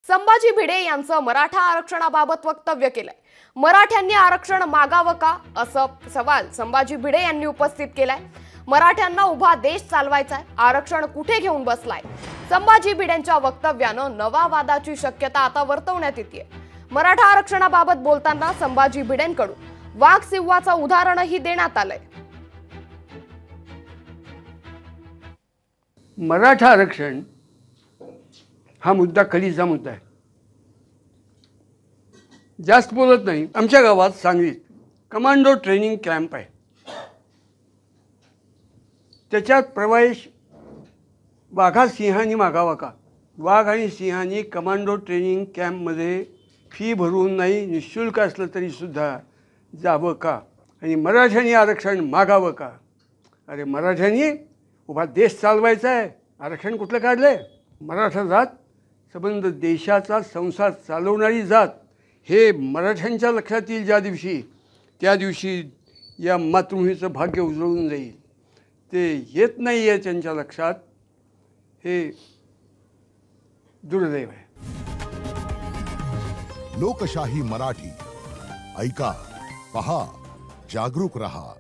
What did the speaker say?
संभाजी भिडे यांचं मराठा आरक्षणाबाबत वक्तव्य केलंय। मराठ्यांनी आरक्षण मागावं का असं सवाल संभाजी भिडे यांनी उपस्थित केलाय। मराठ्यांना उभा देश चालवायचाय, आरक्षण कुठे घेऊन बसलाय? संभाजी भिडेंच्या वक्तव्यानं नवा वादाची शक्यता आता वर्तवण्यात येते। मराठा आरक्षणाबाबत बोलताना संभाजी भिडेंकडून वाघ सिंहाचं उदाहरणही देण्यात आलंय। मराठा आरक्षण हा मुद्दा कलीचा मुद्दा आहे। जास्त बोलत नाही। आमच्या गावात सांगलीत कमांडो ट्रेनिंग कॅम्प आहे। त्याच्यात प्रवेश वाघा सिंहांनी मागावा का? वाघ आणि सिंहांनी कमांडो ट्रेनिंग कॅम्पमध्ये फी भरून नाही, निःशुल्क असलं तरीसुद्धा जावं का? आणि मराठ्यांनी आरक्षण मागावं का? अरे मराठ्यांनी उभा देश चालवायचा आहे, आरक्षण कुठलं काढलं आहे? मराठा जात संबंध देशाचा संसार चालवणारी जात हे मराठ्यांच्या लक्षात येईल ज्या दिवशी, त्या दिवशी या मातृभूमीचं भाग्य उजळून जाईल। ते येत नाही आहे त्यांच्या लक्षात, हे दुर्दैव आहे। लोकशाही मराठी ऐका, पहा, जागरूक रहा।